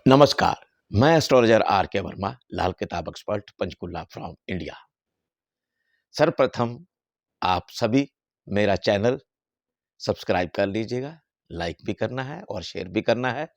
नमस्कार। मैं astrologer are के वर्मा, लाल किताब एक्सपर्ट, पंचकुला फ्रॉम इंडिया। सर्वप्रथम आप सभी मेरा चैनल सब्सक्राइब कर लीजिएगा, लाइक भी करना है और शेयर भी करना है।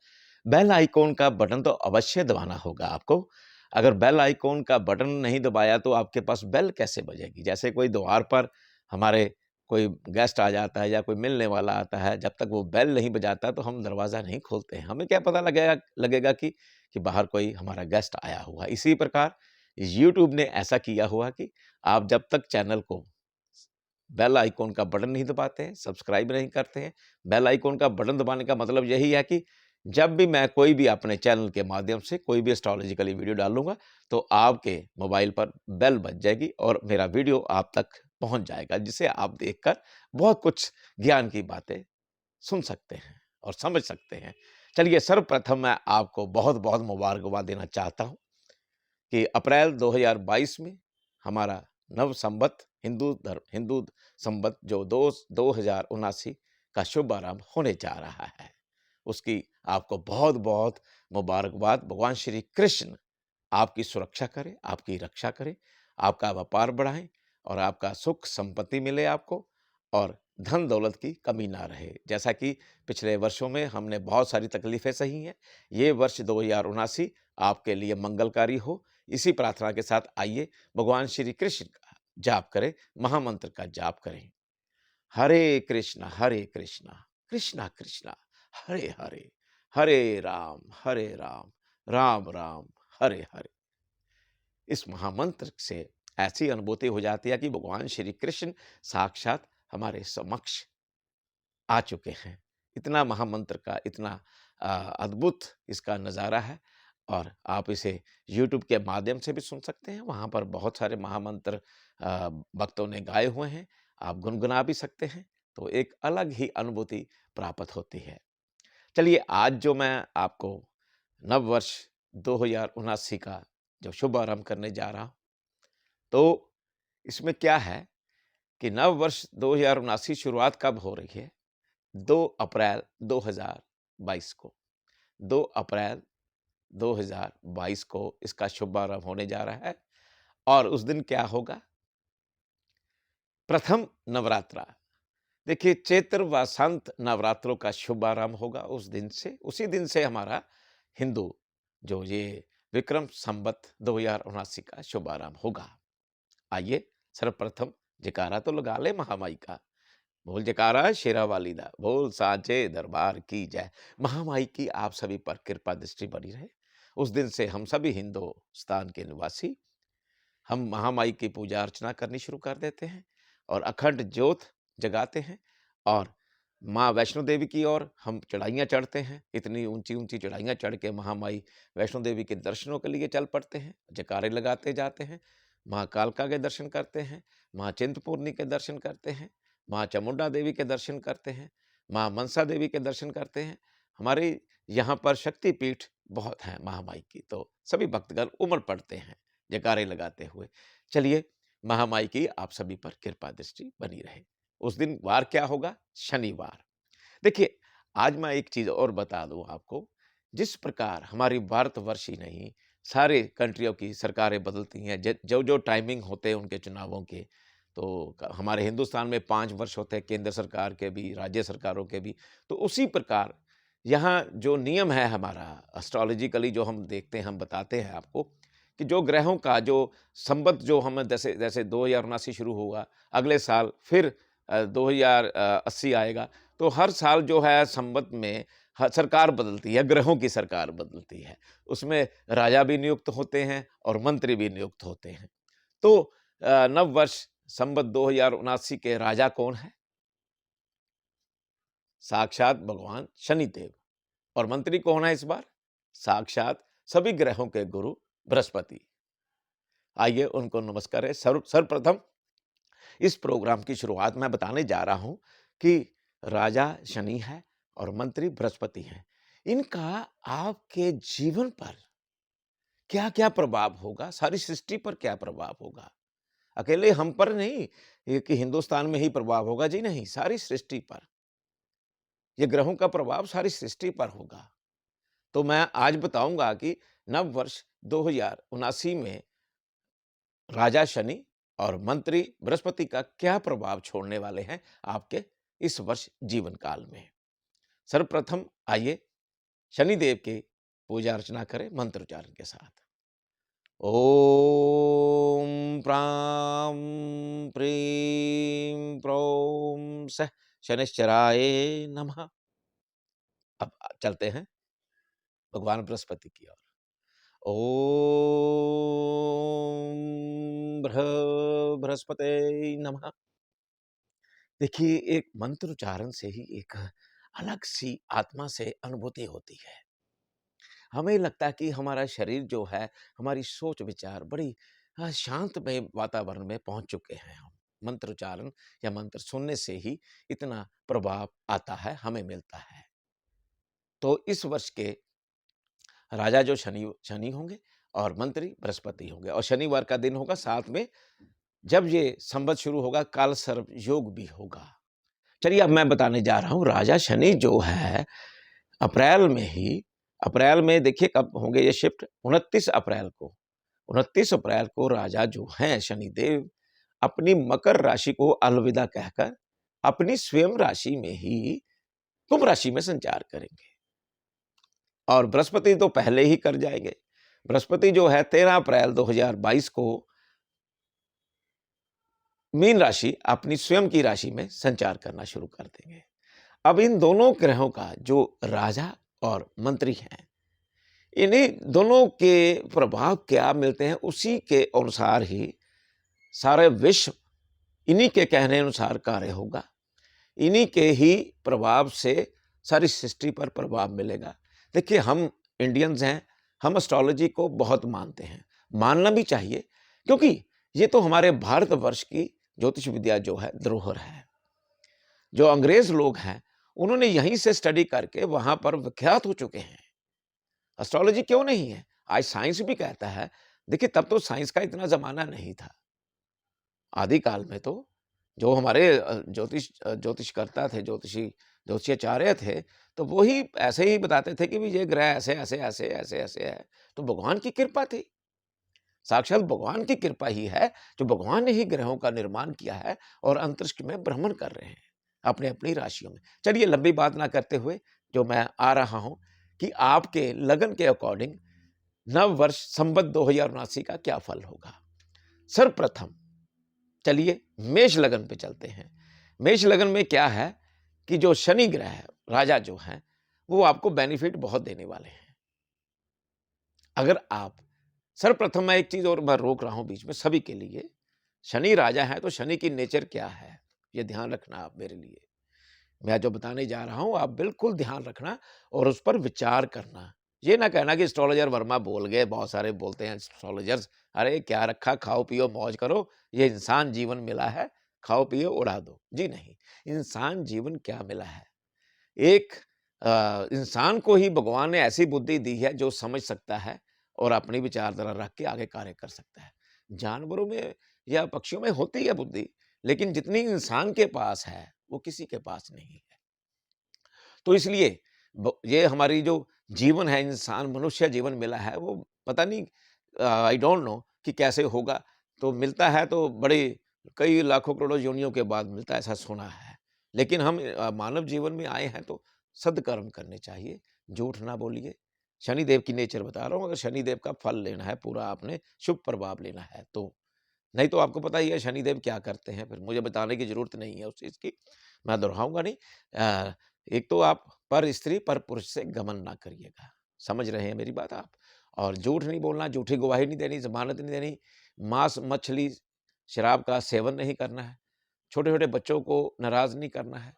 बेल आइकॉन का बटन तो अवश्य दबाना होगा आपको। अगर बेल आइकॉन का बटन नहीं दबाया तो आपके पास बेल कैसे बजेगी? जैसे कोई द्वार पर हमारे कोई गेस्ट आ जाता है या कोई मिलने वाला आता है, जब तक वो बेल नहीं बजाता तो हम दरवाज़ा नहीं खोलते हैं। हमें क्या पता लगेगा लगेगा कि बाहर कोई हमारा गेस्ट आया हुआ है। इसी प्रकार यूट्यूब ने ऐसा किया हुआ कि आप जब तक चैनल को बेल आइकॉन का बटन नहीं दबाते हैं, सब्सक्राइब नहीं करते हैं। बेल आइकॉन का बटन दबाने का मतलब यही है कि जब भी मैं कोई भी अपने चैनल के माध्यम से कोई भी एस्ट्रोलॉजिकली वीडियो डालूँगा, तो आपके मोबाइल पर बेल बज जाएगी और मेरा वीडियो आप तक पहुँच जाएगा, जिसे आप देखकर बहुत कुछ ज्ञान की बातें सुन सकते हैं और समझ सकते हैं। चलिए, सर्वप्रथम मैं आपको बहुत-बहुत मुबारकबाद देना चाहता हूँ कि अप्रैल 2022 में हमारा नव संवत हिंदू संवत जो 2079 का शुभ आरंभ होने जा रहा है, उसकी आपको बहुत-बहुत मुबारकबाद। भगवान श्री कृष्ण आपकी सुरक्षा करें, आपकी रक्षा करें, आपका व्यापार बढ़ाएँ और आपका सुख संपत्ति मिले आपको और धन दौलत की कमी ना रहे। जैसा कि पिछले वर्षों में हमने बहुत सारी तकलीफ़ें सही हैं, ये वर्ष 2079 आपके लिए मंगलकारी हो। इसी प्रार्थना के साथ आइए भगवान श्री कृष्ण का जाप करें, महामंत्र का जाप करें। हरे कृष्णा, कृष्णा कृष्णा, हरे हरे, हरे राम, राम राम, हरे हरे। इस महामंत्र से ऐसी अनुभूति हो जाती है कि भगवान श्री कृष्ण साक्षात हमारे समक्ष आ चुके हैं। इतना महामंत्र का इतना अद्भुत इसका नज़ारा है और आप इसे यूट्यूब के माध्यम से भी सुन सकते हैं। वहाँ पर बहुत सारे महामंत्र भक्तों ने गाए हुए हैं, आप गुनगुना भी सकते हैं, तो एक अलग ही अनुभूति प्राप्त होती है। चलिए, आज जो मैं आपको नववर्ष 2079 का जो शुभारंभ करने जा रहा हूँ, तो इसमें क्या है कि नववर्ष 2079 शुरुआत कब हो रही है? 2 अप्रैल 2022 को। 2 अप्रैल 2022 को इसका शुभारंभ होने जा रहा है और उस दिन क्या होगा? प्रथम नवरात्रा। देखिए, चैत्र वसंत नवरात्रों का शुभारंभ होगा उस दिन से। उसी दिन से हमारा हिंदू जो ये विक्रम संवत 2079 का शुभारंभ होगा। आइए, सर्वप्रथम जयकारा तो लगा ले महामाई का। बोल जयकारा शेरा वाली दा, बोल साचे दरबार की जय। महामाई की आप सभी पर कृपा दृष्टि बनी रहे। उस दिन से हम सभी हिंदुस्तान के निवासी हम महामाई की पूजा अर्चना करनी शुरू कर देते हैं और अखंड ज्योत जगाते हैं और माँ वैष्णो देवी की ओर हम चढ़ाइयाँ चढ़ते हैं। इतनी ऊंची-ऊंची चढ़ाइयाँ चढ़ के महामाई वैष्णो देवी के दर्शनों के लिए चल पड़ते हैं, जयकारे लगाते जाते हैं। माँ कालका के दर्शन करते हैं, माँ चिंतपूर्णी के दर्शन करते हैं, माँ चामुंडा देवी के दर्शन करते हैं, माँ मनसा देवी के दर्शन करते हैं। हमारे यहाँ पर शक्तिपीठ बहुत हैं महामाई की, तो सभी भक्तगण उमड़ पड़ते हैं जयकारे लगाते हुए। चलिए, महामाई की आप सभी पर कृपा दृष्टि बनी रहे। उस दिन वार क्या होगा? शनिवार। देखिए, आज मैं एक चीज़ और बता दूँ आपको, जिस प्रकार हमारी भारतवर्ष ही नहीं, सारे कंट्रियों की सरकारें बदलती हैं, ज जो-जो टाइमिंग होते हैं उनके चुनावों के, तो क हमारे हिंदुस्तान में 5 वर्ष होते हैं, केंद्र सरकार के भी, राज्य सरकारों के भी। तो उसी प्रकार यहाँ जो नियम है हमारा एस्ट्रोलॉजिकली जो हम देखते हैं, हम बताते हैं आपको कि जो ग्रहों का जो संवत जो हम जैसे जैसे 2079 शुरू होगा, अगले साल फिर 2080 आएगा। तो हर साल जो है संवत में सरकार बदलती है, ग्रहों की सरकार बदलती है। उसमें राजा भी नियुक्त होते हैं और मंत्री भी नियुक्त होते हैं। तो नव वर्ष संवत 2079 के राजा कौन है? साक्षात भगवान शनिदेव। और मंत्री कौन है इस बार? साक्षात सभी ग्रहों के गुरु बृहस्पति। आइए उनको नमस्कार है। सर्वप्रथम इस प्रोग्राम की शुरुआत मैं बताने जा रहा हूं कि राजा शनि है और मंत्री बृहस्पति हैं। इनका आपके जीवन पर क्या-क्या प्रभाव होगा, सारी सृष्टि पर क्या प्रभाव होगा? अकेले हम पर नहीं, ये कि हिंदुस्तान में ही प्रभाव होगा, जी नहीं, सारी सृष्टि पर। ये ग्रहों का प्रभाव सारी सृष्टि पर होगा। तो मैं आज बताऊंगा कि नव वर्ष 2079 में राजा शनि और मंत्री बृहस्पति का क्या प्रभाव छोड़ने वाले हैं आपके इस वर्ष जीवन काल में। सर्वप्रथम आइए शनिदेव की पूजा अर्चना करें मंत्रोच्चारण के साथ। ओम प्रां प्रीं प्रौं सः शनिश्चराय नमः। अब चलते हैं भगवान बृहस्पति की ओर। ओम बृहस्पते नमः। देखिए, एक मंत्रोच्चारण से ही एक अलग सी आत्मा से अनुभूति होती है। हमें लगता है कि हमारा शरीर जो है, हमारी सोच विचार बड़ी शांतमय वातावरण में पहुंच चुके हैं हम। मंत्रोच्चारण या मंत्र सुनने से ही इतना प्रभाव आता है, हमें मिलता है। तो इस वर्ष के राजा जो शनि शनि होंगे और मंत्री बृहस्पति होंगे, और शनिवार का दिन होगा, साथ में जब ये संवत शुरू होगा काल सर्प योग भी होगा। चलिए, अब मैं बताने जा रहा हूँ राजा शनि जो है अप्रैल में ही, अप्रैल में देखिए कब होंगे ये शिफ्ट, 29 अप्रैल को। 29 अप्रैल को राजा जो हैं शनिदेव अपनी मकर राशि को अलविदा कहकर अपनी स्वयं राशि में ही कुंभ राशि में संचार करेंगे। और बृहस्पति तो पहले ही कर जाएंगे। बृहस्पति जो है 13 अप्रैल 2022 को मीन राशि अपनी स्वयं की राशि में संचार करना शुरू कर देंगे। अब इन दोनों ग्रहों का जो राजा और मंत्री हैं, इन्हीं दोनों के प्रभाव क्या मिलते हैं, उसी के अनुसार ही सारे विश्व इन्हीं के कहने अनुसार कार्य होगा। इन्हीं के ही प्रभाव से सारी सृष्टि पर प्रभाव मिलेगा। देखिए, हम इंडियंस हैं, हम एस्ट्रोलॉजी को बहुत मानते हैं, मानना भी चाहिए, क्योंकि ये तो हमारे भारतवर्ष की ज्योतिष विद्या जो है धरोहर है। जो अंग्रेज लोग हैं, उन्होंने यहीं से स्टडी करके वहां पर विख्यात हो चुके हैं। एस्ट्रोलॉजी क्यों नहीं है, आज साइंस भी कहता है। देखिए, तब तो साइंस का इतना जमाना नहीं था। आदिकाल में तो जो हमारे ज्योतिषकर्ता थे, ज्योतिषाचार्य थे, तो वो ही ऐसे ही बताते थे कि ये ग्रह ऐसे ऐसे ऐसे ऐसे ऐसे है। तो भगवान की कृपा थी, साक्षात भगवान की कृपा ही है, जो भगवान ने ही ग्रहों का निर्माण किया है और अंतरिक्ष में भ्रमण कर रहे हैं अपने अपनी राशियों में। चलिए, लंबी बात ना करते हुए जो मैं आ रहा हूं कि आपके लगन के अकॉर्डिंग नव वर्ष संवत 2079 का क्या फल होगा। सर्वप्रथम चलिए मेष लगन पे चलते हैं। मेष लगन में क्या है कि जो शनि ग्रह है, राजा जो है, वो आपको बेनिफिट बहुत देने वाले हैं। अगर आप, सर्वप्रथम मैं एक चीज और मैं रोक रहा हूं बीच में सभी के लिए, शनि राजा है तो शनि की नेचर क्या है, ये ध्यान रखना आप मेरे लिए। मैं जो बताने जा रहा हूं आप बिल्कुल ध्यान रखना और उस पर विचार करना। ये ना कहना कि एस्ट्रोलॉजर वर्मा बोल गए, बहुत सारे बोलते हैं एस्ट्रोलॉजर्स, अरे क्या रखा, खाओ पियो मौज करो, ये इंसान जीवन मिला है, खाओ पियो उड़ा दो। जी नहीं, इंसान जीवन क्या मिला है, एक इंसान को ही भगवान ने ऐसी बुद्धि दी है जो समझ सकता है और अपनी विचारधारा रख के आगे कार्य कर सकता है। जानवरों में या पक्षियों में होती है बुद्धि, लेकिन जितनी इंसान के पास है वो किसी के पास नहीं है। तो इसलिए ये हमारी जो जीवन है, इंसान मनुष्य जीवन मिला है, वो पता नहीं, आई डोंट नो कि कैसे होगा। तो मिलता है तो बड़े कई लाखों करोड़ों योनियों के बाद मिलता है, ऐसा सुना है। लेकिन हम मानव जीवन में आए हैं तो सद्कर्म करने चाहिए, झूठ ना बोलिए। शनिदेव की नेचर बता रहा हूँ, अगर शनिदेव का फल लेना है पूरा, आपने शुभ प्रभाव लेना है तो। नहीं तो आपको पता ही है शनिदेव क्या करते हैं, फिर मुझे बताने की जरूरत नहीं है उस चीज की, मैं दोहराऊंगा नहीं। एक तो आप पर स्त्री पर पुरुष से गमन ना करिएगा, समझ रहे हैं मेरी बात आप। और झूठ नहीं बोलना, झूठी गवाही नहीं देनी, जमानत नहीं देनी, मांस मछली शराब का सेवन नहीं करना है, छोटे छोटे बच्चों को नाराज नहीं करना है।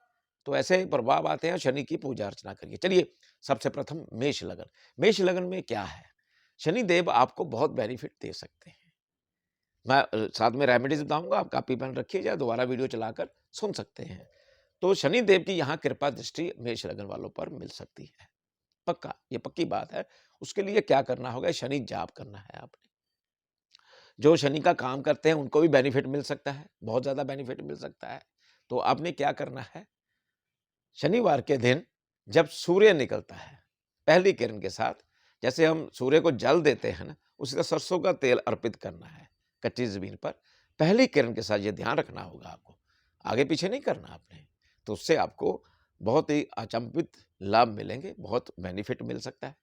तो ऐसे प्रभाव आते हैं, शनि की पूजा अर्चना करिए। चलिए, सबसे प्रथम मेष लगन। मेष लगन में क्या है, शनि देव आपको बहुत बेनिफिट दे सकते हैं। मैं साथ में रेमेडीज बताऊंगा, आप कॉपी पेन रखिए, या दोबारा वीडियो चलाकर सुन सकते हैं। तो शनि देव की यहाँ कृपा दृष्टि मेष लगन वालों पर मिल सकती है, पक्का, ये पक्की बात है। उसके लिए क्या करना होगा, शनि जाप करना है आपने। जो शनि का काम करते हैं उनको भी बेनिफिट मिल सकता है, बहुत ज्यादा बेनिफिट मिल सकता है। तो आपने क्या करना है, शनिवार के दिन जब सूर्य निकलता है, पहली किरण के साथ, जैसे हम सूर्य को जल देते हैं ना, उसी तरह सरसों का तेल अर्पित करना है कच्ची ज़मीन पर। पहली किरण के साथ ये ध्यान रखना होगा आपको, आगे-पीछे नहीं करना आपने। तो उससे आपको बहुत ही अचंभित लाभ मिलेंगे, बहुत बेनिफिट मिल सकता है।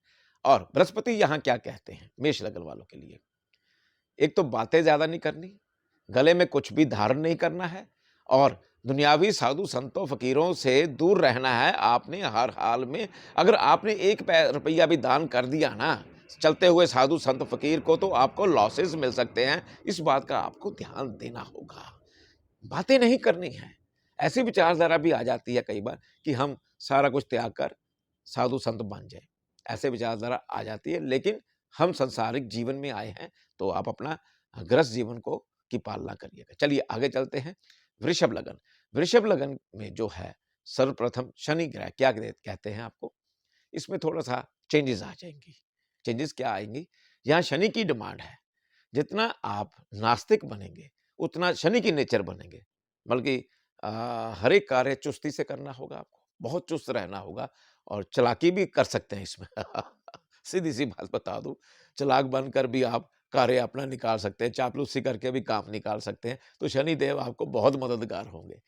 और बृहस्पति यहाँ क्या कहते हैं मेष लग्न वालों के लिए? एक तो बातें ज़्यादा नहीं करनी, गले में कुछ भी धारण नहीं करना है और दुनियावी साधु संतों फ़कीरों से दूर रहना है आपने हर हाल में। अगर आपने 1 रुपया भी दान कर दिया ना, चलते हुए साधु संत फ़कीर को, तो आपको लॉसेस मिल सकते हैं। इस बात का आपको ध्यान देना होगा। बातें नहीं करनी हैं। ऐसी विचारधारा भी आ जाती है कई बार कि हम सारा कुछ त्याग कर साधु संत बन जाएँ। ऐसे विचारधारा आ जाती है, लेकिन हम सांसारिक जीवन में आए हैं, तो आप अपना गृहस्थ जीवन को की पालना करिएगा। चलिए आगे चलते हैं। वृषभ लगन। वृषभ लगन में जो है सर्वप्रथम शनि ग्रह क्या कहते हैं आपको? इसमें थोड़ा-सा चेंजेज़ आ जाएँगी। चेंजेज़ क्या आएँगी? यहाँ शनि की डिमांड है। जितना आप नास्तिक बनेंगे, उतना शनि की नेचर बनेंगे। बल्कि हर एक कार्य चुस्ती से करना होगा आपको, बहुत चुस्त रहना होगा और चालाकी भी कर सकते हैं इसमें। सीधी-सी बात बता दूँ, चालाक बनकर भी आप कार्य अपना निकाल सकते हैं, चापलूसी करके भी काम निकाल सकते हैं, तो शनिदेव आपको बहुत मददगार होंगे।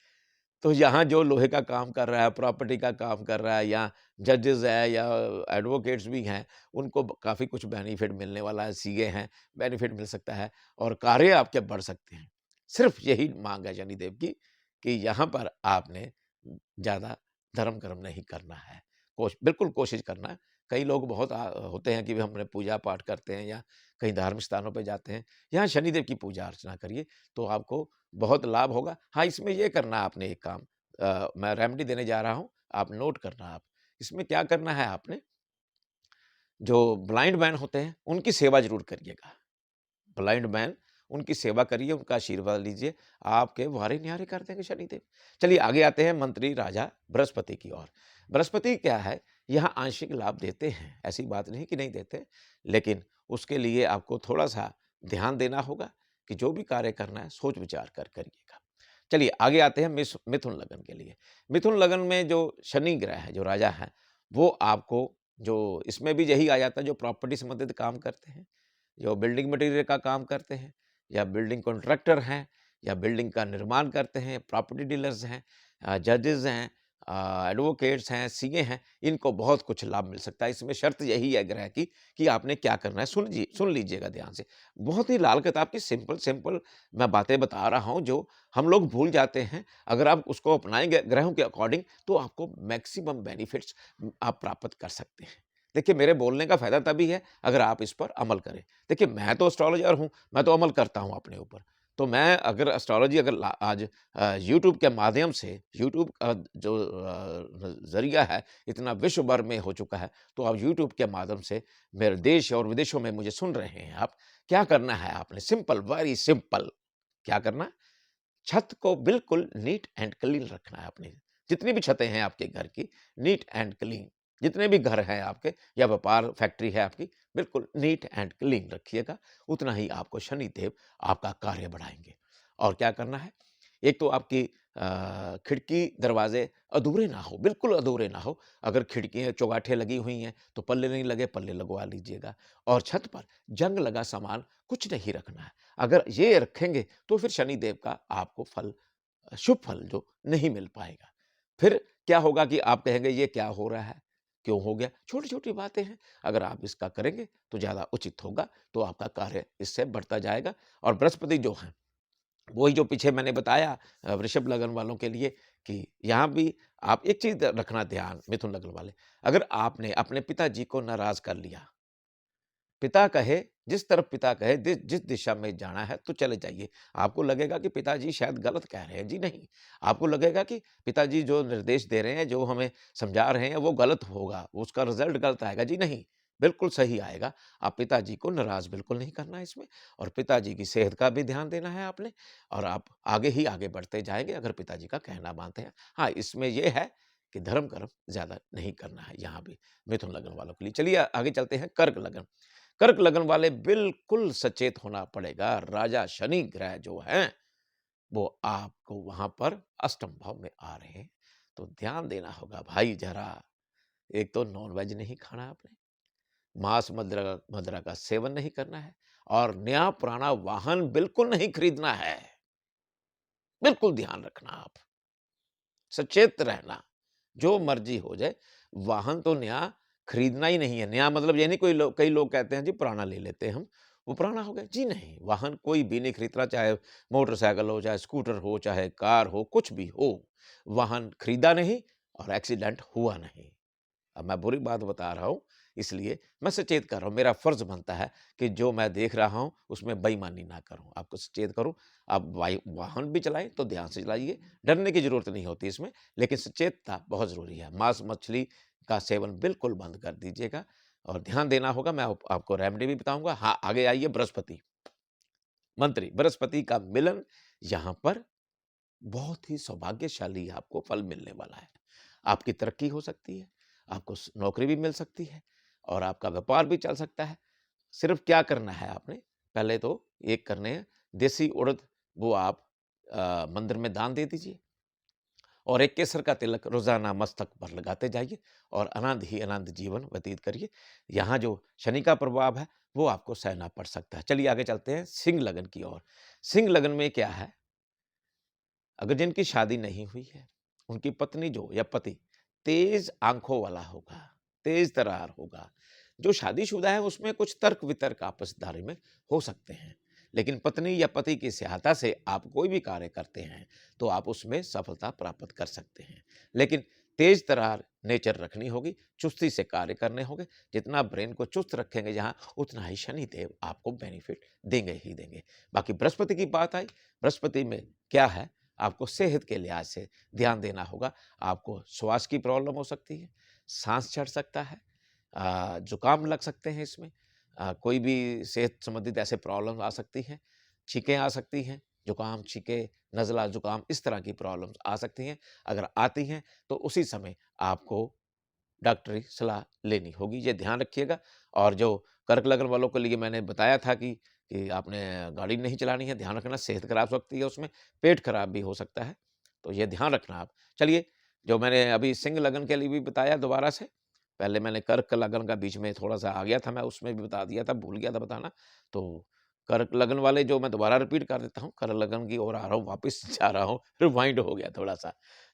तो यहाँ जो लोहे का काम कर रहा है, प्रॉपर्टी का काम कर रहा है या जजेस है या एडवोकेट्स भी हैं, उनको काफ़ी कुछ बेनिफिट मिलने वाला है, सीए हैं, बेनिफिट मिल सकता है और कार्य आपके बढ़ सकते हैं। सिर्फ़ यही माँग है शनिदेव की कि यहाँ पर आपने ज़्यादा धर्म-कर्म नहीं करना है। बिल्कुल कोशिश करना है। कई लोग बहुत होते हैं कि हमने पूजा-पाठ करते हैं या कहीं धार्मिक स्थानों पे जाते हैं। यहाँ शनिदेव की पूजा-अर्चना करिए, तो आपको बहुत लाभ होगा। हाँ, इसमें ये करना है आपने एक काम, मैं रेमेडी देने जा रहा हूँ, आप नोट करना आप। इसमें क्या करना है आपने, जो ब्लाइंड मैन होते हैं, उनकी सेवा ज़रूर करिएगा। ब्लाइंड मैन, उनकी सेवा करिए, उनका आशीर्वाद लीजिए, आपके व्हारे-न्यारे कर देंगे शनिदेव। चलिए आगे आते हैं मंत्री राजा बृहस्पति की ओर। बृहस्पति क्या है, यहाँ आंशिक लाभ देते हैं, ऐसी बात नहीं कि नहीं देते, लेकिन उसके लिए आपको थोड़ा-सा ध्यान देना होगा कि जो भी कार्य करना है, सोच-विचार कर करिएगा। चलिए आगे आते हैं मिथुन लगन के लिए। मिथुन लगन में जो शनि ग्रह है, जो राजा है, वो आपको जो इसमें भी यही आ जाता है जो प्रॉपर्टी संबंधित काम करते हैं, जो बिल्डिंग मटेरियल का काम करते हैं या बिल्डिंग कॉन्ट्रैक्टर हैं या बिल्डिंग का निर्माण करते हैं, प्रॉपर्टी डीलर्स हैं, जजेस हैं, एडवोकेट्स हैं, सीए हैं, इनको बहुत कुछ लाभ मिल सकता है। इसमें शर्त यही है ग्रह की कि आपने क्या करना है, सुन लीजिएगा ध्यान से। बहुत ही लाल किताब की सिंपल मैं बातें बता रहा हूँ जो हम लोग भूल जाते हैं। अगर आप उसको अपनाएँगे ग्रहों के अकॉर्डिंग, तो आपको मैक्सिमम बेनिफिट्स आप प्राप्त कर सकते हैं। देखिए, मेरे बोलने का फ़ायदा तभी है अगर आप इस पर अमल करें। देखिए, मैं तो एस्ट्रोलॉजर हूँ, मैं तो अमल करता हूँ अपने ऊपर। तो मैं अगर एस्ट्रोलॉजी अगर आज यूट्यूब के माध्यम से, यूट्यूब का जो ज़रिया है, इतना विश्व भर में हो चुका है, तो आप यूट्यूब के माध्यम से मेरे देश और विदेशों में मुझे सुन रहे हैं आप। क्या करना है आपने? Simple, very simple. क्या करना? छत को बिल्कुल नीट एंड क्लीन रखना है आपने। जितनी भी छतें हैं आपके घर की, नीट एंड क्लीन। जितने भी घर हैं आपके या व्यापार फैक्ट्री है आपकी, बिल्कुल नीट एंड क्लीन रखिएगा। उतना ही आपको शनिदेव आपका कार्य बढ़ाएँगे। और क्या करना है? एक तो आपकी खिड़की, दरवाज़े अधूरे ना हो, बिल्कुल अधूरे ना हो। अगर खिड़कियाँ, चौगाठें लगी हुई हैं, तो पल्ले नहीं लगे, पल्ले लगवा लीजिएगा। और छत पर जंग लगा सामान कुछ नहीं रखना है। अगर ये रखेंगे तो फिर शनिदेव का आपको फल, शुभ फल जो नहीं मिल पाएगा। फिर क्या होगा कि आप कहेंगे ये क्या हो रहा है? क्यों हो गया? छोटी-छोटी बातें हैं। अगर आप इसका करेंगे तो ज़्यादा उचित होगा, तो आपका कार्य इससे बढ़ता जाएगा। और बृहस्पति जो हैं, वही जो पीछे मैंने बताया वृषभ लगन वालों के लिए कि यहाँ भी आप एक चीज़ रखना ध्यान, मिथुन लगन वाले, अगर आपने अपने पिताजी को नाराज़ कर लिया, पिता कहे, जिस तरफ पिता कहे, जिस दिशा में जाना है तो चले जाइए। आपको लगेगा कि पिताजी शायद गलत कह रहे हैं, जी नहीं। आपको लगेगा कि पिताजी जो निर्देश दे रहे हैं, जो हमें समझा रहे हैं वो गलत होगा, उसका रिज़ल्ट गलत आएगा, जी नहीं, बिल्कुल सही आएगा। आप पिताजी को नाराज़ बिल्कुल नहीं करना है इसमें और पिताजी की सेहत का भी ध्यान देना है आपने और आप आगे ही आगे बढ़ते जाएँगे अगर पिताजी का कहना मानते हैं। हाँ, इसमें ये है कि धर्म-कर्म ज़्यादा नहीं करना है यहाँ भी मिथुन लगन वालों के लिए। चलिए आगे चलते हैं कर्क लगन। कर्क लगन वाले बिल्कुल सचेत होना पड़ेगा। राजा शनि ग्रह जो हैं, वो आपको वहाँ पर अष्टम भाव में आ रहे हैं। तो ध्यान देना होगा भाई ज़रा। एक तो नॉन-वेज नहीं खाना आपने, मांस मदिरा मदिरा का सेवन नहीं करना है और नया पुराना वाहन बिल्कुल नहीं खरीदना है। बिल्कुल ध्यान रखना आप, सचेत रहना, जो मर्ज़ी हो जाए, वाहन तो नया खरीदना ही नहीं है। नया मतलब ये नहीं कोई लोग कई लोग कहते हैं जी पुराना ले लेते हैं हम, वो पुराना हो गया। जी नहीं, वाहन कोई भी नहीं खरीदना, चाहे मोटरसाइकिल हो, चाहे स्कूटर हो, चाहे कार हो, कुछ भी हो, वाहन खरीदा नहीं और एक्सीडेंट हुआ नहीं। अब मैं बुरी बात बता रहा हूँ, इसलिए मैं सचेत कर रहा हूँ। मेरा फ़र्ज़ बनता है कि जो मैं देख रहा हूँ, उसमें बेईमानी ना करूँ। आपको सचेत करूँ, आप वाहन भी चलाएँ तो ध्यान से चलाइए, डरने की ज़रूरत नहीं होती इसमें, लेकिन सचेतता बहुत ज़रूरी है। मांस-मछली का सेवन बिल्कुल बंद कर दीजिएगा और ध्यान देना होगा। मैं आपको रेमेडी भी बताऊँगा। हाँ, आगे आइए बृहस्पति, मंत्री बृहस्पति का मिलन यहाँ पर बहुत ही सौभाग्यशाली आपको फल मिलने वाला है। आपकी तरक्की हो सकती है, आपको नौकरी भी मिल सकती है और आपका व्यापार भी चल सकता है। सिर्फ क्या करना है आपने, पहले तो एक करने हैं देसी उड़द, वो आप मंदिर में दान दे दीजिए और एक केसर का तिलक रोज़ाना मस्तक पर लगाते जाइए और अनंत ही अनंत जीवन व्यतीत करिए। यहाँ जो शनि का प्रभाव है, वो आपको सहना पड़ सकता है। चलिए आगे चलते हैं सिंह लगन की ओर। सिंह लगन में क्या है, अगर जिनकी शादी नहीं हुई है, उनकी पत्नी जो या पति तेज आंखों वाला होगा, तेज तर्रार होगा। जो शादीशुदा है उसमें कुछ तर्क-वितर्क आपसदारी में हो सकते हैं। लेकिन पत्नी या पति की सहायता से आप कोई भी कार्य करते हैं, तो आप उसमें सफलता प्राप्त कर सकते हैं। लेकिन तेज तर्रार नेचर रखनी होगी, चुस्ती से कार्य करने होंगे। जितना ब्रेन को चुस्त रखेंगे जहाँ, उतना ही शनिदेव आपको बेनिफिट देंगे ही देंगे। बाकी बृहस्पति की बात आई, बृहस्पति में क्या है, आपको सेहत के लिहाज से ध्यान देना होगा। आपको श्वास की प्रॉब्लम हो सकती है, साँस चढ़ सकता है, जुकाम लग सकते हैं इसमें, कोई भी सेहत संबंधित ऐसे प्रॉब्लम आ सकती हैं, छींकें आ सकती हैं, जुकाम, छींकें, नज़ला, जुकाम इस तरह की प्रॉब्लम्स आ सकती हैं। अगर आती हैं तो उसी समय आपको डॉक्टरी सलाह लेनी होगी, ये ध्यान रखिएगा। और जो कर्क लगन वालों के लिए मैंने बताया था कि आपने गाड़ी नहीं चलानी है, ध्यान रखना, सेहत खराब हो सकती है उसमें, पेट खराब भी हो सकता है, तो ये ध्यान रखना आप। चलिए, जो मैंने अभी सिंह लगन के लिए भी बताया दोबारा से, पहले मैंने कर्क लगन का बीच में थोड़ा-सा आ गया था, मैं उसमें भी बता दिया था, भूल गया था बताना। तो कर्क लगन वाले जो मैं दोबारा रिपीट कर देता हूँ, कर्क लगन की ओर आ रहा हूँ, वापस जा रहा हूँ, रिवाइंड हो गया थोड़ा-सा।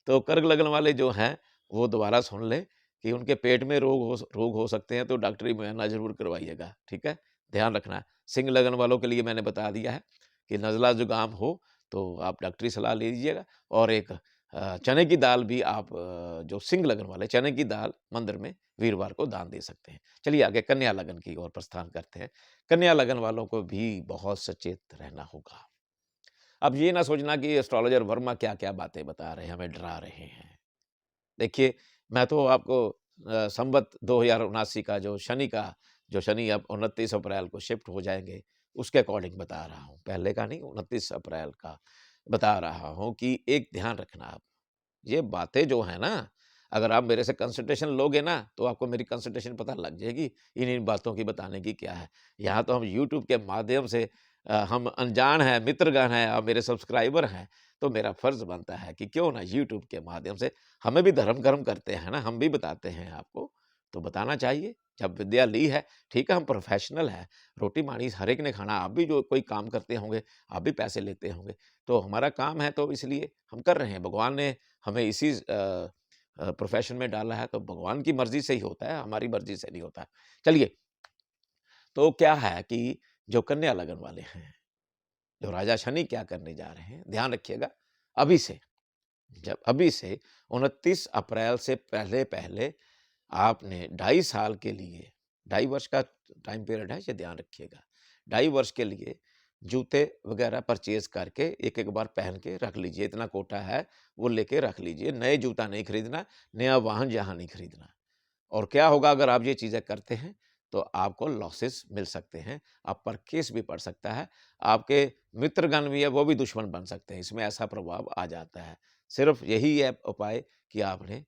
तो कर्क लगन वाले जो हैं, वो दोबारा सुन लें कि उनके पेट में रोग हो सकते हैं, तो डॉक्टरी मुआयना ज़रूर करवाइएगा, ठीक है? ध्यान रखना। सिंह लगन वालों के लिए मैंने बता दिया है कि नज़ला ज़ुकाम हो, तो आप डॉक्टरी सलाह ले लीजिएगा और एक चने की दाल भी आप जो सिंह लगन वाले चने की दाल मंदिर में वीरवार को दान दे सकते हैं। चलिए आगे कन्या लगन की ओर प्रस्थान करते हैं। कन्या लगन वालों को भी बहुत सचेत रहना होगा। अब ये ना सोचना कि एस्ट्रोलॉजर वर्मा क्या-क्या बातें बता रहे हैं, हमें डरा रहे हैं। देखिए, मैं तो आपको संवत 2079 का जो शनि अब 29 अप्रैल को शिफ्ट हो जाएँगे, उसके अकॉर्डिंग बता रहा हूँ। पहले का नहीं, 29 अप्रैल का बता रहा हूँ कि एक ध्यान रखना आप। ये बातें जो हैं ना, अगर आप मेरे से कंसल्टेशन लोगे ना, तो आपको मेरी कंसल्टेशन पता लग जाएगी, इन-इन बातों की बताने की क्या है। यहाँ तो हम यूट्यूब के माध्यम से हम अनजान हैं, मित्रगण हैं और मेरे सब्सक्राइबर हैं, तो मेरा फ़र्ज़ बनता है कि क्यों ना यूट्यूब के माध्यम से हमें भी धर्म-कर्म करते हैं ना, हम भी बताते हैं आपको, तो बताना चाहिए। जब विद्या ली है, ठीक है हम प्रोफ़ेशनल हैं, रोटी-पानी हर एक ने खाना, आप भी जो कोई काम करते होंगे, आप भी पैसे लेते होंगे, तो हमारा काम है तो इसलिए हम कर रहे हैं। भगवान ने हमें इसी प्रोफ़ेशन में डाला है, तो भगवान की मर्ज़ी से ही होता है, हमारी मर्ज़ी से नहीं होता है। चलिए, तो क्या है कि जो कन्या लगन वाले हैं, जो राजा शनि क्या करने जा रहे हैं, ध्यान रखिएगा, अभी से, जब अभी से 29 अप्रैल से पहले-पहले आपने 2.5 साल के लिए, 2.5 वर्ष का टाइम पीरियड है, ये ध्यान रखिएगा। 2.5 वर्ष के लिए जूते वगैरह परचेज़ करके एक-एक बार पहन के रख लीजिए, इतना कोटा है, वो लेके रख लीजिए। नए जूता नहीं खरीदना, नया वाहन यहाँ नहीं खरीदना। और क्या होगा अगर आप ये चीज़ें करते हैं, तो आपको लॉसेस मिल सकते हैं, आप पर केस भी पड़ सकता है, आपके मित्रगण भी है, वो भी दुश्मन बन सकते हैं, इसमें ऐसा प्रभाव आ जाता है। सिर्फ़ यही है उपाय कि आपने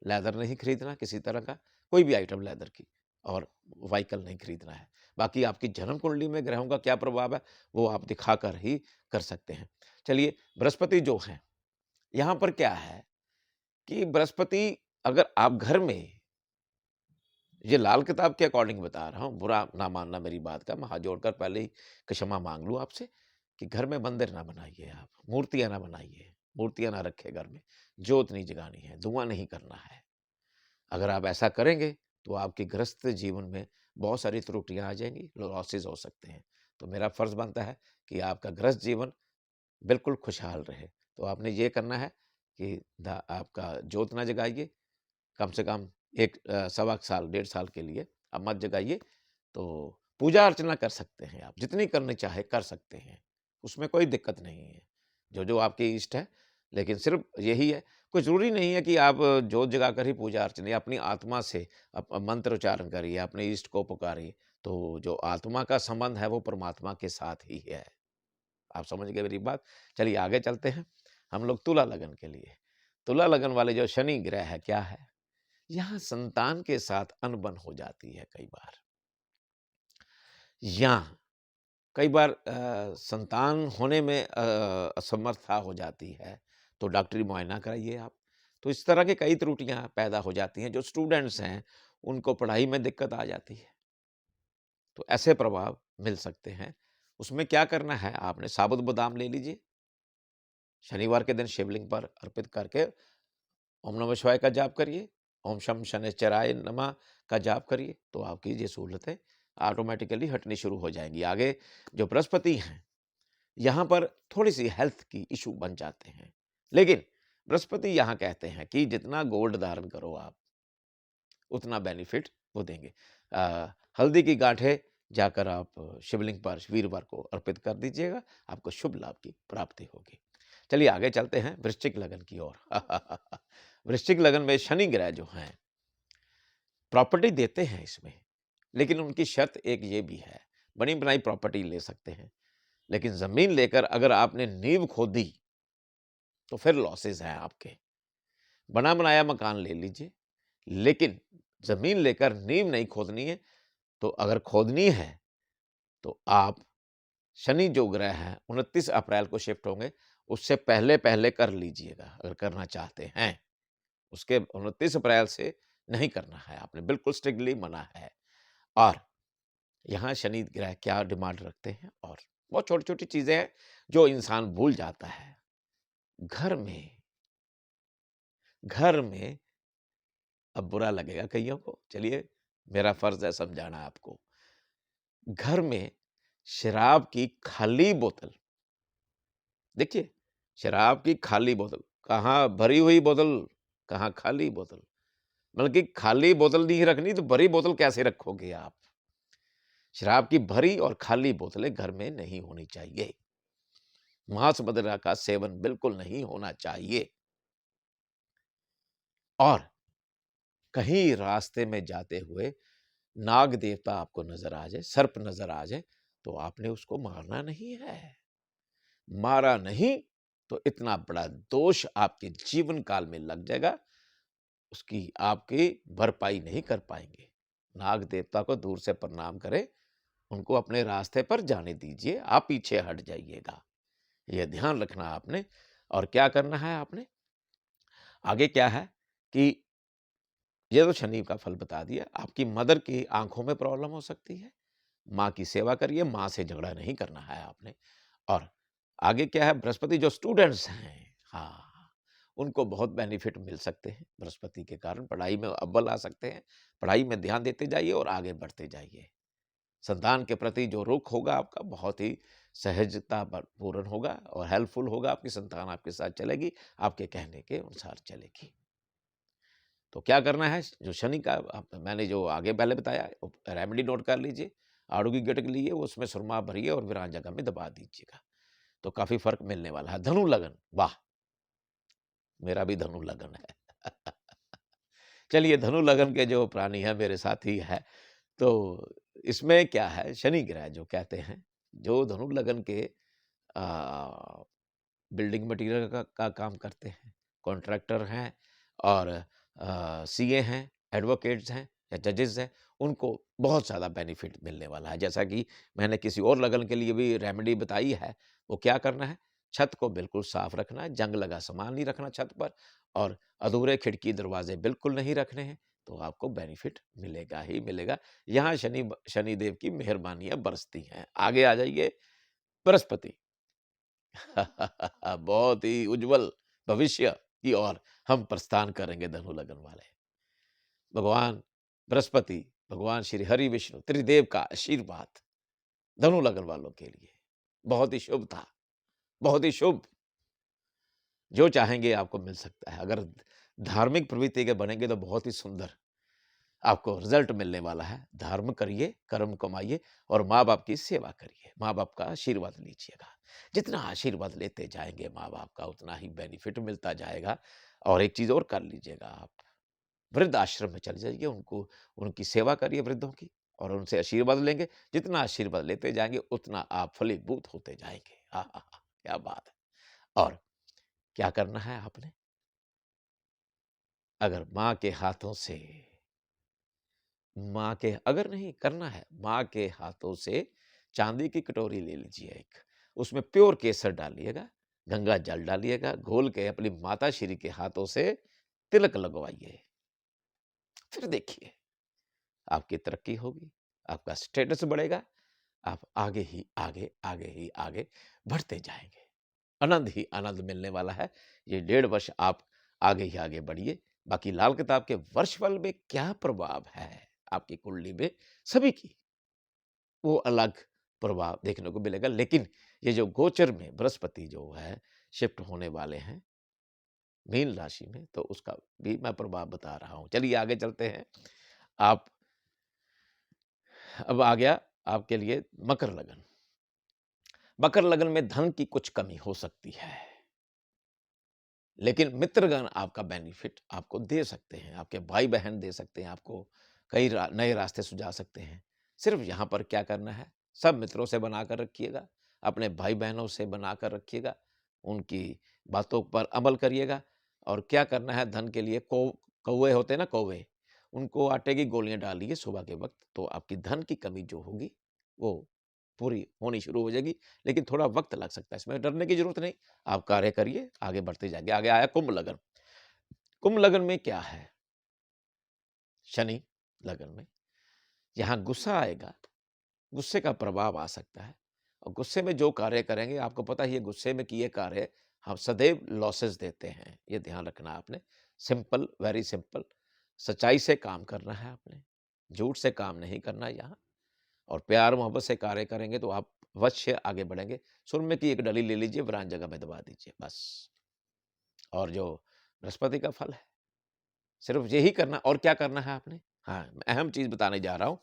लेदर नहीं खरीदना किसी तरह का, कोई भी आइटम लेदर की और व्हीकल नहीं खरीदना है। बाकी आपकी जन्म कुंडली में ग्रहों का क्या प्रभाव है, वो आप दिखाकर ही कर सकते हैं। चलिए, बृहस्पति जो हैं, यहाँ पर क्या है कि बृहस्पति अगर आप घर में ये लाल किताब के अकॉर्डिंग बता रहा हूँ, बुरा ना मानना मेरी बात का। मैं हाथ जोड़कर पहले ही क्षमा माँग लूँ आपसे कि घर में मंदिर ना बनाइए आप, मूर्तियाँ ना बनाइए, मूर्तियाँ ना रखें घर में, जोत नहीं जगानी है, धुआँ नहीं करना है। अगर आप ऐसा करेंगे, तो आपके गृहस्थ जीवन में बहुत सारी त्रुटियाँ आ जाएँगी, लॉसेस हो सकते हैं। तो मेरा फ़र्ज़ बनता है कि आपका गृहस्थ जीवन बिल्कुल खुशहाल रहे। तो आपने ये करना है कि द आपका जोत ना जगाइए, कम से कम 1 सवा साल, 1.5 साल के लिए आप मत जगाइए। तो पूजा-अर्चना कर सकते हैं आप, जितनी करनी चाहे कर सकते हैं, उसमें कोई दिक्कत नहीं है। जो-जो आपके इष्ट है, लेकिन सिर्फ़ यही है, कोई ज़रूरी नहीं है कि आप जोत जगाकर ही पूजा-अर्चना या अपनी आत्मा से मंत्र उच्चारण करिए, अपने इष्ट को पुकारिए। तो जो आत्मा का संबंध है, वो परमात्मा के साथ ही है। आप समझ गए मेरी बात? चलिए आगे चलते हैं, हम लोग तुला लगन के लिए। तुला लगन वाले जो शनि ग्रह है, क्या है? यहाँ संतान के साथ अनबन हो जाती है कई बार। या कई बार संतान होने में असमर्था हो जाती है, तो डॉक्टरी मुआयना कराइए आप। तो इस तरह की कई त्रुटियाँ पैदा हो जाती हैं, जो स्टूडेंट्स हैं, उनको पढ़ाई में दिक्कत आ जाती है। तो ऐसे प्रभाव मिल सकते हैं। उसमें क्या करना है, आपने साबुत बादाम ले लीजिए, शनिवार के दिन शिवलिंग पर अर्पित करके ओम नमः शिवाय का जाप करिए, ओम शम शनैश्चराय नमः का जाप करिए, तो आपकी ये सहूलतें ऑटोमैटिकली हटनी शुरू हो जाएँगी। आगे जो बृहस्पति हैं, यहाँ पर थोड़ी-सी हेल्थ की इश्यू बन जाते हैं। लेकिन बृहस्पति यहाँ कहते हैं कि जितना गोल्ड धारण करो आप, उतना बेनिफिट वो देंगे। हल्दी की गाँठें जाकर आप शिवलिंग पर वीरवार को अर्पित कर दीजिएगा, आपको शुभ लाभ की प्राप्ति होगी। चलिए आगे चलते हैं वृश्चिक लगन की ओर। वृश्चिक लगन में शनि ग्रह जो हैं, प्रॉपर्टी देते हैं इसमें, लेकिन उनकी शर्त एक ये भी है, बनी-बनाई प्रॉपर्टी ले सकते हैं, लेकिन ज़मीन लेकर अगर आपने नींव खोदी, तो फिर लॉसेस हैं आपके। बना-बनाया मकान ले लीजिए, लेकिन ज़मीन लेकर नींव नहीं खोदनी है, तो अगर खोदनी है, तो आप शनि जो ग्रह हैं 29 अप्रैल को शिफ्ट होंगे, उससे पहले-पहले कर लीजिएगा अगर करना चाहते हैं। उसके 29 अप्रैल से नहीं करना है आपने, बिल्कुल स्ट्रिक्टली मना है। और यहाँ शनि ग्रह क्या डिमांड रखते हैं और बहुत छोटी-छोटी चीज़ें हैं, जो इंसान भूल जाता है। घर में घर में अब बुरा लगेगा कइयों को, चलिए मेरा फ़र्ज़ है समझाना आपको। घर में शराब की खाली बोतल देखिए, शराब की खाली बोतल, कहाँ भरी हुई बोतल, कहाँ खाली बोतल। मतलब कि खाली बोतल नहीं रखनी तो भरी बोतल कैसे रखोगे आप? शराब की भरी और खाली बोतलें घर में नहीं होनी चाहिए। मांस मदिरा का सेवन बिल्कुल नहीं होना चाहिए। और कहीं रास्ते में जाते हुए नाग देवता आपको नज़र आ जाए, सर्प नज़र आ जाए, तो आपने उसको मारना नहीं है। मारा नहीं तो इतना बड़ा दोष आपके जीवन काल में लग जाएगा, उसकी आपकी भरपाई नहीं कर पाएँगे। नाग देवता को दूर से प्रणाम करें, उनको अपने रास्ते पर जाने दीजिए, आप पीछे हट जाइएगा। ये ध्यान रखना आपने। और क्या करना है आपने? आगे क्या है कि ये तो शनि का फल बता दिया, आपकी मदर की आँखों में प्रॉब्लम हो सकती है। माँ की सेवा करिए, माँ से झगड़ा नहीं करना है आपने। और आगे क्या है, बृहस्पति जो स्टूडेंट्स हैं, हाँ, उनको बहुत बेनिफिट मिल सकते हैं बृहस्पति के कारण, पढ़ाई में अव्वल आ सकते हैं। पढ़ाई में ध्यान देते जाइए और आगे बढ़ते जाइए। संतान के प्रति जो रुख होगा आपका बहुत ही सहजता पूर्ण होगा और हेल्पफुल होगा, आपकी संतान आपके साथ चलेगी, आपके कहने के अनुसार चलेगी। तो क्या करना है, जो शनि का मैंने जो आगे पहले बताया, रेमेडी नोट कर लीजिए। आड़ू की गिटक लिए, उसमें सुरमा भरिए और वीरान जगह में दबा दीजिएगा, तो काफ़ी फ़र्क मिलने वाला है। धनु लगन, वाह! मेरा भी धनु लगन है। चलिए धनु लगन के जो प्राणी हैं मेरे साथी हैं, तो इसमें क्या है, शनि ग्रह जो कहते हैं, जो धनु लगन के अ, बिल्डिंग मटीरियल का काम करते हैं, कॉन्ट्रैक्टर हैं और सीए हैं, एडवोकेट्स हैं या जजेस हैं, उनको बहुत ज़्यादा बेनिफिट मिलने वाला है। जैसा कि मैंने किसी और लगन के लिए भी रेमेडी बताई है, वो क्या करना है, छत को बिल्कुल साफ रखना है, जंग लगा सामान नहीं रखना छत पर और अधूरे खिड़की दरवाजे बिल्कुल नहीं रखने हैं, तो आपको बेनिफिट मिलेगा ही मिलेगा। यहाँ शनिदेव की मेहरबानियाँ बरसती हैं। आगे आ जाइए, बृहस्पति। बहुत ही उज्जवल भविष्य की ओर हम प्रस्थान करेंगे धनु लगन वाले। भगवान बृहस्पति, भगवान श्री हरि विष्णु त्रिदेव का आशीर्वाद धनु लगन वालों के लिए बहुत ही शुभ था, बहुत ही शुभ। जो चाहेंगे आपको मिल सकता है। अगर धार्मिक प्रवृत्ति के बनेंगे तो बहुत ही सुंदर आपको रिजल्ट मिलने वाला है। धर्म करिए, कर्म कमाइए और माँ-बाप की सेवा करिए। माँ-बाप का आशीर्वाद लीजिएगा। जितना आशीर्वाद लेते जाएँगे माँ-बाप का, उतना ही बेनिफिट मिलता जाएगा। और एक चीज़ और कर लीजिएगा आप, वृद्ध आश्रम में चले जाइए, उनको उनकी सेवा करिए वृद्धों की और उनसे आशीर्वाद लेंगे। जितना आशीर्वाद लेते जाएँगे, उतना आप फलीभूत होते जाएँगे। आहाहा! क्या बात है! और क्या करना है आपने? अगर माँ के हाथों से माँ के अगर नहीं करना है, माँ के हाथों से चांदी की कटोरी ले लीजिए एक, उसमें प्योर केसर डालिएगा, गंगा जल डालिएगा, घोल के अपनी माताश्री के हाथों से तिलक लगवाइए। फिर देखिए, आपकी तरक्की होगी, आपका स्टेटस बढ़ेगा, आप आगे ही आगे, आगे ही आगे बढ़ते जाएँगे। आनंद ही आनंद मिलने वाला है। ये 1.5 वर्ष आप आगे ही आगे बढ़िए। बाकी लाल किताब के वर्षफल में क्या प्रभाव है आपकी कुंडली में, सभी की वो अलग प्रभाव देखने को मिलेगा। लेकिन ये जो गोचर में बृहस्पति जो है शिफ्ट होने वाले हैं मीन राशि में, तो उसका भी मैं प्रभाव बता रहा हूँ। चलिए आगे चलते हैं। आप अब आ गया आपके लिए मकर लगन। मकर लगन में धन की कुछ कमी हो सकती है, लेकिन मित्रगण आपका बेनिफिट आपको दे सकते हैं, आपके भाई-बहन दे सकते हैं, आपको कई नए रास्ते सुझा सकते हैं। सिर्फ यहाँ पर क्या करना है, सब मित्रों से बनाकर रखिएगा, अपने भाई-बहनों से बनाकर रखिएगा, उनकी बातों पर अमल करिएगा। और क्या करना है, धन के लिए कौवे होते हैं ना कौवे, उनको आटे की गोलियाँ डालिए सुबह के वक़्त, तो आपकी धन की कमी जो होगी, वो पूरी होनी शुरू हो जाएगी। लेकिन थोड़ा वक़्त लग सकता है, इसमें डरने की ज़रूरत नहीं। आप कार्य करिए, आगे बढ़ते जाएँगे। आगे आया कुंभ लगन। कुंभ लगन में क्या है? शनि लगन में यहाँ गुस्सा आएगा, गुस्से का प्रभाव आ सकता है और गुस्से में जो कार्य करेंगे आपको पता ही है, गुस्से में किए कार्य हम सदैव लॉसेस देते हैं, ये ध्यान रखना आपने। सिंपल, वेरी सिंपल, सच्चाई से काम करना है आपने, झूठ से काम नहीं करना यहाँ। और प्यार मोहब्बत से कार्य करेंगे तो आप अवश्य आगे बढ़ेंगे। सुरमे की एक डली ले लीजिए, वीरान जगह में दबा दीजिए बस। और जो बृहस्पति का फल है, सिर्फ यही करना। और क्या करना है आपने? हाँ, मैं अहम चीज़ बताने जा रहा हूँ।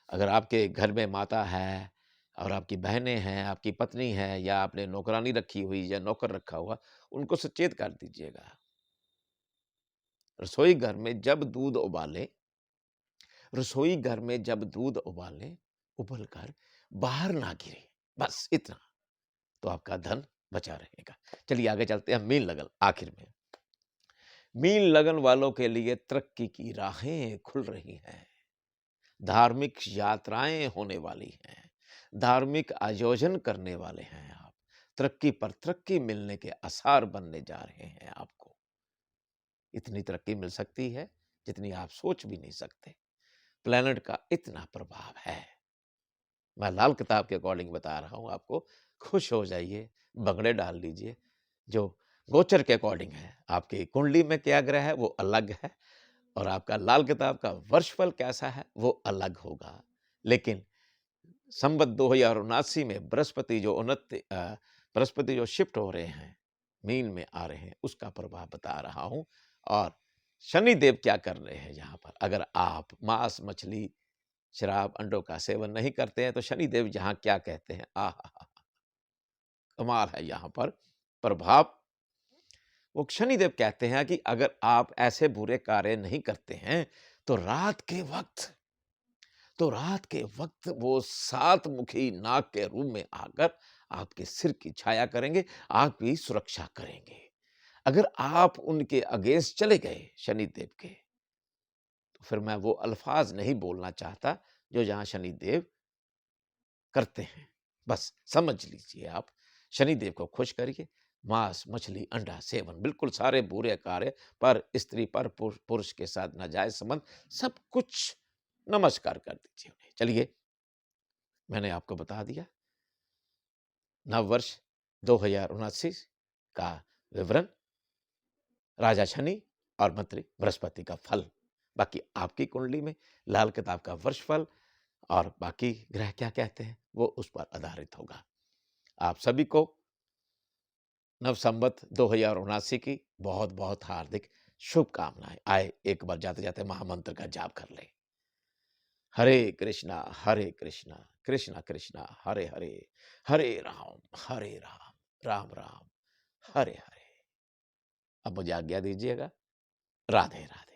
अगर आपके घर में माता है और आपकी बहनें हैं, आपकी पत्नी है या आपने नौकरानी रखी हुई या नौकर रखा हुआ, उनको सचेत कर दीजिएगा। रसोई घर में जब दूध उबालें रसोई घर में जब दूध उबालें, उबल कर बाहर ना गिरे, बस इतना, तो आपका धन बचा रहेगा। चलिए आगे चलते हैं मीन लगन आखिर में। मीन लगन वालों के लिए तरक्की की राहें खुल रही हैं। धार्मिक यात्राएं होने वाली हैं। धार्मिक आयोजन करने वाले हैं आप। तरक्की पर तरक्की मिलने के आसार बनने जा रहे हैं आपको। इतनी तरक्की मिल सकती है जितनी आप सोच भी नहीं सकते। प्लेनेट का इतना प्रभाव है। मैं लाल किताब के अकॉर्डिंग बता रहा हूँ आपको। खुश हो जाइए, भंगड़े डाल लीजिए। जो गोचर के अकॉर्डिंग है, आपकी कुंडली में क्या ग्रह है वो अलग है और आपका लाल किताब का वर्षफल कैसा है वो अलग होगा। लेकिन संवत 2079 में बृहस्पति जो शिफ्ट हो रहे हैं, मीन में आ रहे हैं, उसका प्रभाव बता रहा हूँ। और शनिदेव क्या कर रहे हैं यहाँ पर? अगर आप मांस, मछली, शराब, अंडों का सेवन नहीं करते हैं तो शनिदेव यहाँ क्या कहते हैं? आहा! कमाल है यहाँ पर प्रभाव। वो शनिदेव कहते हैं कि अगर आप ऐसे बुरे कार्य नहीं करते हैं तो रात के वक्त वो 7 मुखी नाग के रूप में आकर आपके सिर की छाया करेंगे, आपकी सुरक्षा करेंगे। अगर आप उनके अगेंस्ट चले गए शनिदेव के, तो फिर मैं वो अल्फाज नहीं बोलना चाहता जो यहाँ शनिदेव करते हैं। बस समझ लीजिए आप, शनिदेव को खुश करिए, मांस, मछली, अंडा सेवन, बिल्कुल सारे बुरे कार्य पर स्त्री पर, पुरुष के साथ नाजायज संबंध, सब कुछ नमस्कार कर दीजिए उन्हें। चलिए, मैंने आपको बता दिया नववर्ष 2079 का विवरण, राजा शनि और मंत्री बृहस्पति का फल। बाकी आपकी कुंडली में लाल किताब का वर्ष फल और बाकी ग्रह क्या कहते हैं वो उस पर आधारित होगा। आप सभी को नव संवत 2079 की बहुत बहुत हार्दिक शुभकामनाएं। आए एक बार जाते जाते महामंत्र का जाप कर ले। हरे कृष्णा कृष्णा कृष्णा हरे हरे, हरे राम राम राम हरे हरे। अब मुझे आज्ञा दीजिएगा। राधे राधे।